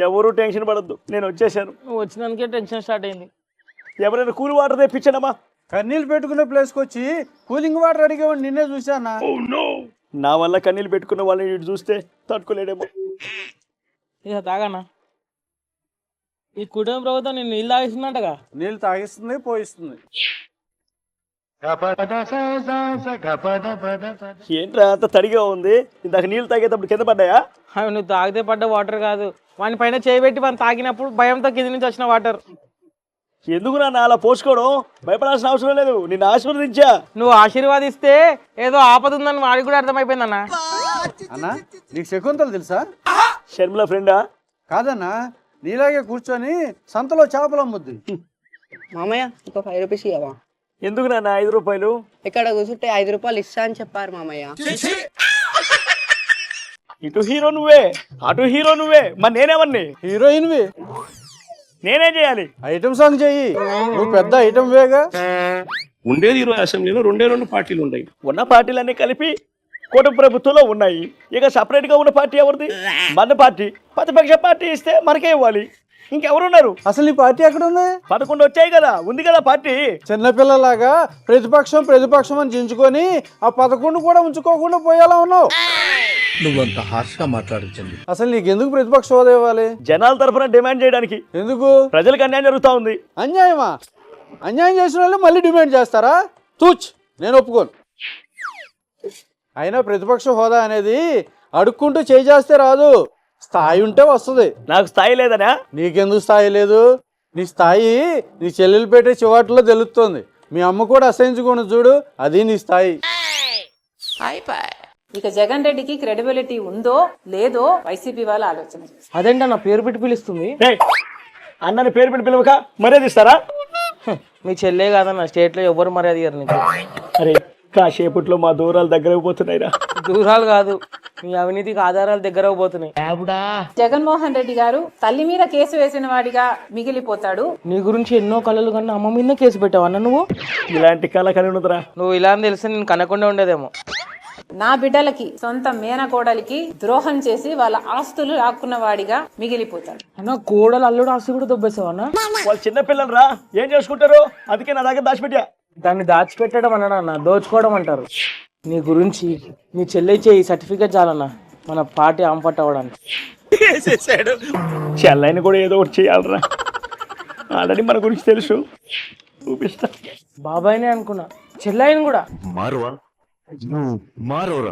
ఎవరు టెన్షన్ పడద్దు, నేను వచ్చేసాను. నువ్వు వచ్చినానికే టెన్షన్ స్టార్ట్ అయింది. ఎవరైనా కూల్ వాటర్ తెప్పించడమా? కన్నీళ్ళు పెట్టుకునే ప్లేస్కి వచ్చి కూలింగ్ వాటర్ అడిగేవాడు నిన్నే చూసానా. నా వల్ల కన్నీళ్ళు పెట్టుకున్న వాళ్ళని ఇటు చూస్తే తట్టుకోలేడేమో. ఇక తాగానా? ఈ కుటుంబ ప్రభుత్వం నేను నీళ్ళు తాగిస్తున్నట్టుగా. నీళ్ళు తాగిస్తుంది, పోయిస్తుంది. ఏంట్రా అంత తడిగా ఉంది? ఇందాక నీళ్ళు తాగేటప్పుడు కింద పడ్డాయా? అవి నువ్వు తాగితే పడ్డ వాటర్ కాదు, వాని పైన చేయబెట్టి మనం తాగినప్పుడు భయంతో కింద నుంచి వచ్చిన వాటర్. ఎందుకు నా అలా పోసుకోవడం? భయపడాల్సిన అవసరం లేదు, నిన్ను ఆశీర్వదించా. నువ్వు ఆశీర్వాదిస్తే ఏదో ఆపద ఉందని వాడికి కూడా అర్థమైపోయింది అన్న. అన్నా నీకు శకుంతలు తెలుసా? షర్మిల ఫ్రెండా? కాదన్నా, నీలాగే కూర్చొని సంతలో చేపలు అమ్ముద్ది. మామయ్య ఒక 5 రూపీస్ ఇవ్వవా? ఎందుకు నాన్న 5 రూపాయలు? ఇక్కడ కూర్చుంటే 5 రూపాయలు ఇస్తా అని చెప్పారు మామయ్య. ఇటు హీరో నువ్వే, అటు హీరో నువ్వే, మరి నేనేమన్ని? హీరోయిన్వి, నేనేం చేయాలి? ఐటమ్ సాంగ్ చెయ్యి. నువ్వు పెద్ద ఐటమ్ వేగా. ఉండేది 20 అసెంబ్లీలో 2 పార్టీలు ఉన్నాయి. ఉన్న పార్టీలన్నీ కలిపి కూటమి ప్రభుత్వంలో ఉన్నాయి. ఇక సపరేట్గా ఉన్న పార్టీ ఎవరిది? మన పార్టీ. ప్రతిపక్ష పార్టీ ఇస్తే మనకే ఇవ్వాలి, ఇంకెవరున్నారు? అసలు నీ పార్టీ ఎక్కడ ఉంది? 11 వచ్చాయి కదా, ఉంది కదా పార్టీ. చిన్నపిల్లలాగా ప్రతిపక్షం అని చించుకొని ఆ 11 కూడా ఉంచుకోకుండా పోయేలా ఉన్నావు. నువ్వంత హార్ష్గా మాట్లాడించండి. అసలు నీకెందుకు ప్రతిపక్ష హోదా ఇవ్వాలి? జనాల తరఫున డిమాండ్ చేయడానికి. ఎందుకు? ప్రజలకు అన్యాయం జరుగుతూ ఉంది. అన్యాయమా? అన్యాయం చేసిన వాళ్ళు మళ్ళీ డిమాండ్ చేస్తారా? తూచ్, నేను ఒప్పుకోను. అయినా ప్రతిపక్ష హోదా అనేది అడుక్కుంటూ చేయి చేస్తే రాదు, స్థాయి ఉంటే వస్తుంది. నాకు స్థాయి లేదనా? నీకెందుకు స్థాయి లేదు? నీ స్థాయి నీ చెల్లెలు పెట్టే చివాట్లో తెలుస్తుంది. మీ అమ్మ కూడా అసహించుకుని చూడు, అది నీ స్థాయి. ఇక జగన్ రెడ్డికి క్రెడిబిలిటీ ఉందో లేదో వైసీపీ వాళ్ళు ఆలోచన. అదేంట నా పేరు పెట్టి పిలుస్తుంది? అన్నని పేరు పెట్టి పిలవక మర్యాద ఇస్తారా? మీ చెల్లే కాదన్న, స్టేట్లో ఎవరు మర్యాద ఇయ్యరు నీకు. అరే కాసేపట్లో మా దూరాలు దగ్గరకు పోతున్నాయిరా. దూరాలు కాదు, మీ అవినీతికి ఆధారాలు దగ్గర పోతున్నాయి. జగన్మోహన్ రెడ్డి గారు తల్లి మీద కేసు వేసిన వాడిగా మిగిలిపోతాడు. నీ గురించి ఎన్నో కళలు కన్నా అమ్మ మీద కేసు పెట్టావు అన్న నువ్వు. ఇలాంటి కళ కలిగి ఉన్నదిరా. నువ్వు ఇలా అని తెలిస్తే నేను కనకుండా ఉండేదేమో. నా బిడ్డలకి సొంత మేనకోడలికి ద్రోహం చేసి వాళ్ళ ఆస్తులు లాక్కున్న వాడిగా మిగిలిపోతాడు. అన్న కోడలు అల్లుడు ఆస్తి కూడా దొబ్బేసావు అన్న. వాళ్ళు చిన్నపిల్లలు రా, ఏం చేసుకుంటారు? అందుకే నా దగ్గర దాచిపెట్టా. దాన్ని దాచిపెట్టడం అన్న దోచుకోవడం అంటారు. నీ గురించి నీ చెల్లె చేయి సర్టిఫికేట్ చాలన్నా మన పార్టీ అంపట్ అవ్వడానికి. చెల్లైని కూడా ఏదో ఒకటి చేయాలరా. ఆల్రెడీ మన గురించి తెలుసు, చూపిస్తా. బాబాయ్నే అనుకున్నా, చెల్లెని కూడా. మారువా, మారోరా.